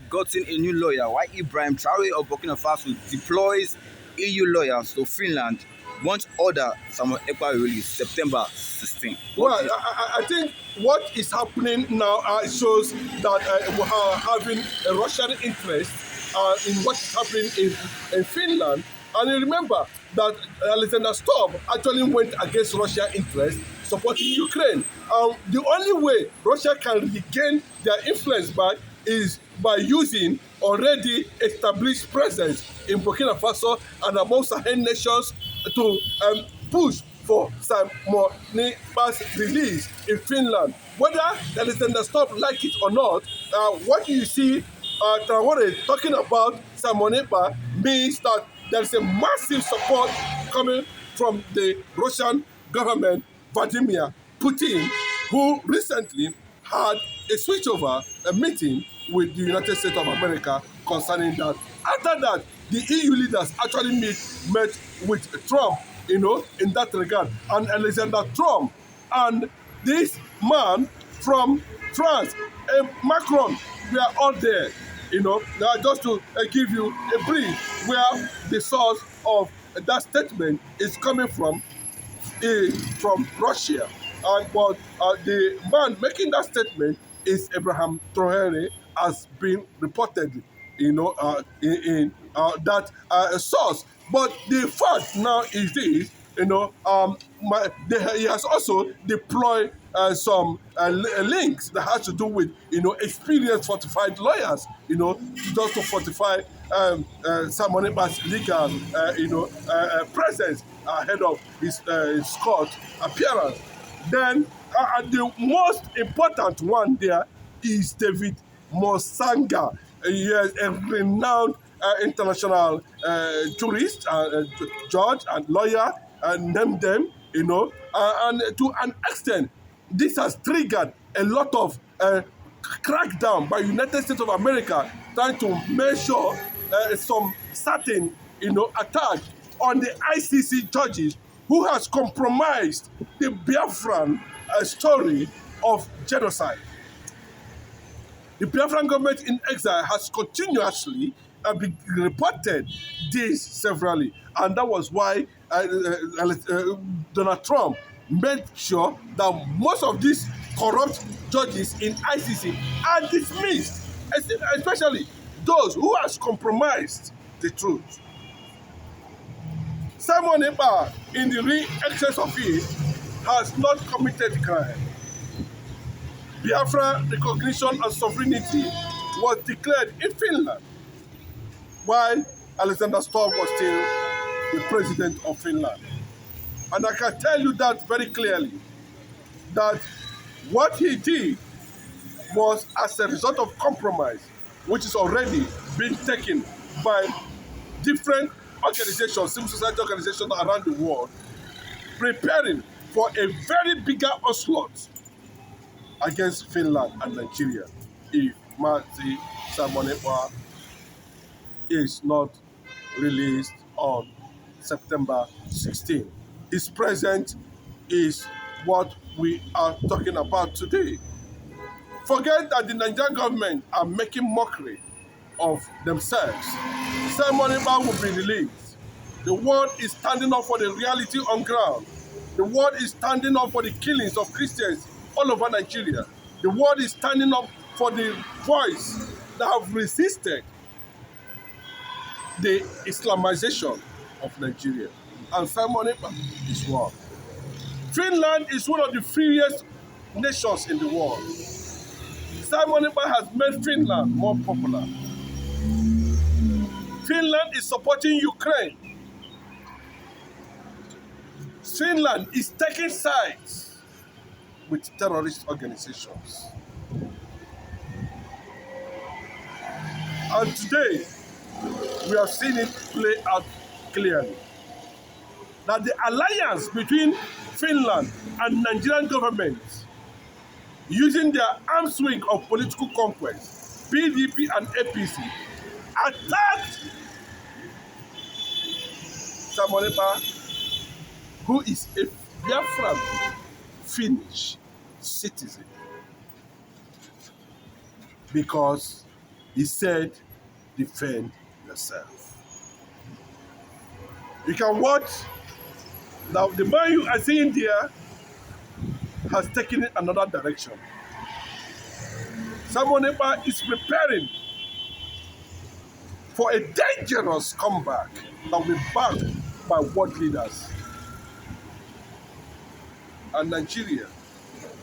gotten a new lawyer, while Ibrahim Traore of Burkina Faso deploys EU lawyers to Finland once order Samuel Ekpa released September 16. Well, What do you I think what is happening now shows that we are having a Russian interest in what is happening in Finland. And you remember that Alexander Stubb actually went against Russia's interest supporting Ukraine. The only way Russia can regain their influence back is by using already established presence in Burkina Faso and among Sahel nations to push for some more Ekpa'S release in Finland. Whether Alexander Stubb like it or not, what you see Traore talking about Simon Ekpa means that there is a massive support coming from the Russian government, Vladimir Putin, who recently had a switchover, a meeting with the United States of America concerning that. After that, the EU leaders actually met with Trump, in that regard. And Alexander Trump and this man from France, Macron, we are all there. Now just to give you a brief where the source of that statement is coming from Russia. But the man making that statement is Abraham Traore, has been reported, in that source. But the fact now is this, he has also deployed some links that has to do with, experienced fortified lawyers, just to fortify Simon Ekpa's legal, presence ahead of his court appearance. Then the most important one there is David Mosanga. He is a renowned international jurist, judge, and lawyer, name them, and to an extent, this has triggered a lot of crackdown by United States of America trying to measure some certain, attack on the ICC judges who has compromised the Biafran story of genocide. The Biafran government in exile has continuously reported this severally, and that was why Donald Trump made sure that most of these corrupt judges in ICC are dismissed, especially those who has compromised the truth. Simon Ekpa, in the real excess of it, has not committed crime. Biafra recognition and sovereignty was declared in Finland, while Alexander Stubb was still the president of Finland. And I can tell you that very clearly, that what he did was as a result of compromise, which is already being taken by different organizations, civil society organizations around the world, preparing for a very bigger onslaught against Finland and Nigeria if Mazi Simon Ekpa is not released on September 16. His presence is what we are talking about today. Forget that the Nigerian government are making mockery of themselves. Simon Ekpa will be released. The world is standing up for the reality on ground. The world is standing up for the killings of Christians all over Nigeria. The world is standing up for the voice that have resisted the Islamization of Nigeria. And Simon Ekpa is one. Finland is one of the freest nations in the world. Simon Ekpa has made Finland more popular. Finland is supporting Ukraine. Finland is taking sides with terrorist organizations. And today, we have seen it play out clearly. That the alliance between Finland and Nigerian government, using their arms wing of political conquest, PDP and APC, attacked Simon Ekpa, who is a Biafran Finnish citizen, because He said, defend yourself. You can watch. Now, the man you are seeing there has taken it another direction. Simon Ekpa is preparing for a dangerous comeback that will be backed by world leaders. And Nigeria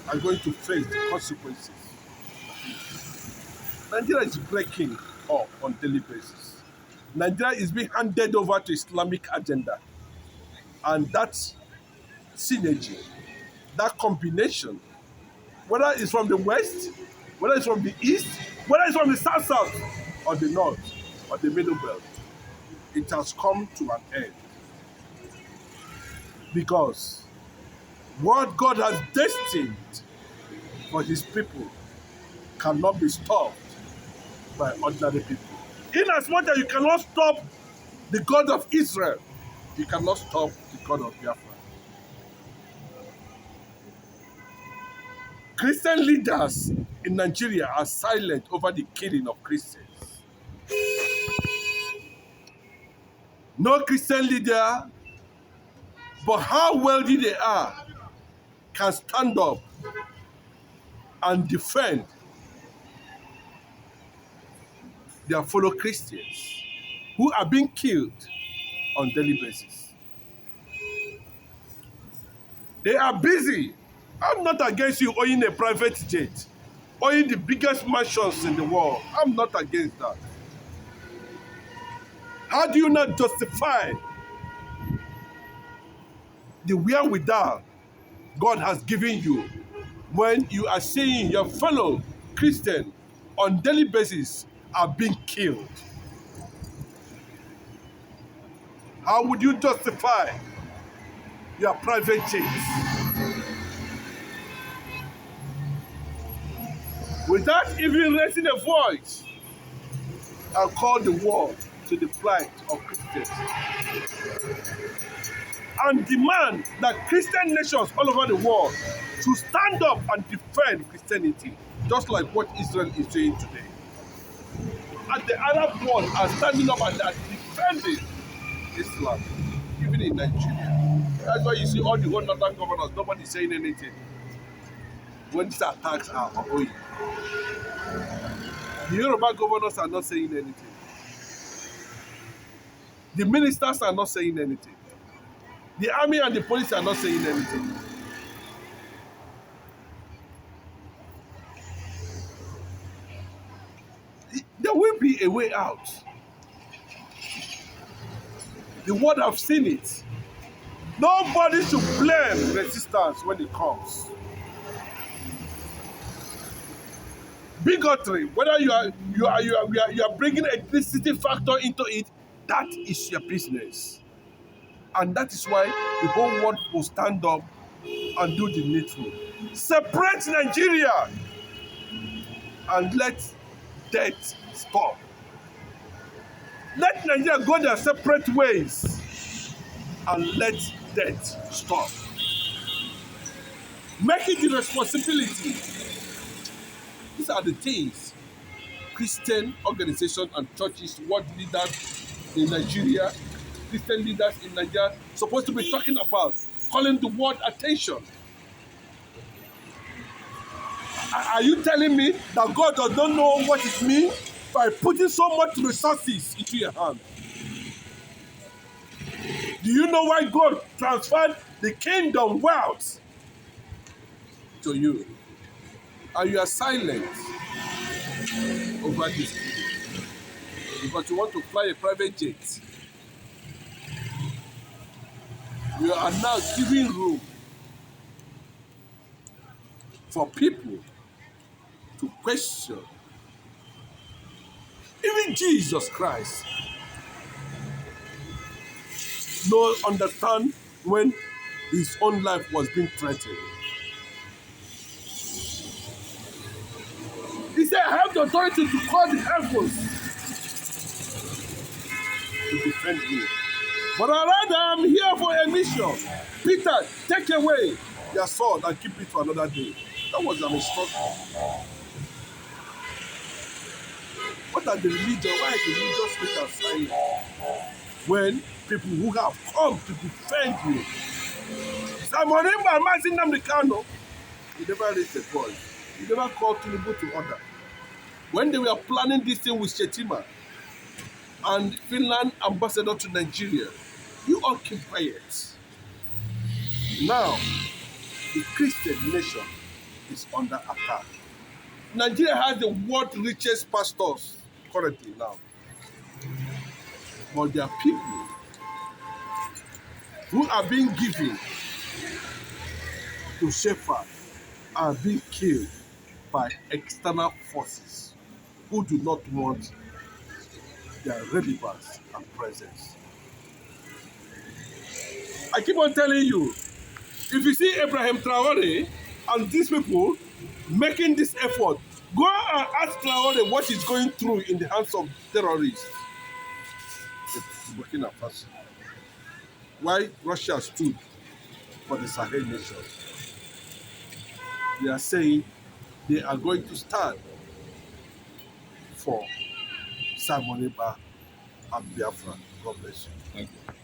are going to face the consequences. Nigeria is breaking up on daily basis. Nigeria is being handed over to Islamic agenda. And that synergy, that combination, whether it's from the west, whether it's from the east, whether it's from the south, or the north, or the middle belt, it has come to an end. Because what God has destined for his people cannot be stopped by ordinary people. In as much as you cannot stop the God of Israel, you cannot stop the God of Biafra. Christian leaders in Nigeria are silent over the killing of Christians. No Christian leader, but how wealthy they are, can stand up and defend their fellow Christians who are being killed on a daily basis. They are busy. I'm not against you owning a private jet, owning the biggest mansions in the world. I'm not against that. How do you not justify the wherewithal God has given you when you are seeing your fellow Christian on daily basis are being killed? How would you justify your private jets without even raising a voice and call the world to the plight of Christians and demand that Christian nations all over the world should stand up and defend Christianity, just like what Israel is doing today? And the Arab world are standing up and are defending Islam, even in Nigeria. That's why you see all the whole northern governors, nobody saying anything when these attacks are ongoing. The Yoruba governors are not saying anything. The ministers are not saying anything. The army and the police are not saying anything. There will be a way out. The world have seen it. Nobody should blame resistance when it comes. Bigotry, whether you are bringing ethnicity factor into it, that is your business. And that is why the whole world will stand up and do the needful. Separate Nigeria and let death stop. Let Nigeria go their separate ways and let death stop. Make it the responsibility. These are the things Christian organizations and churches, world leaders in Nigeria, Christian leaders in Nigeria supposed to be talking about, calling the world attention. Are you telling me that God does not know what it means by putting so much resources into your hand? Do you know why God transferred the kingdom wealth to you? And you are silent over this because you want to fly a private jet. You are now giving room for people to question. Even Jesus Christ no understand when his own life was being threatened. He said, I have the authority to call the heavens to defend me. But rather I'm here for a mission. Peter, take away your sword and keep it for another day. That was an instruction. What are the religion? Why are the religious leaders saying when people who have come to defend you? Simon Ekpa and Mazi Nnamdi Kanu, he never raised a voice. He never called Tinubu to order. When they were planning this thing with Shetima and Finland ambassador to Nigeria, you all keep quiet. Now, the Christian nation is under attack. Nigeria has the world's richest pastors currently now. But there are people who are being given to shepherd are being killed by external forces who do not want their relevance and presence. I keep on telling you, if you see Abraham Traore and these people making this effort, go and ask Traore what he's going through in the hands of terrorists. Burkina Faso. Why Russia stood for the Sahel nations. They are saying they are going to stand for Simon Ekpa and Biafra. God bless you. Thank you.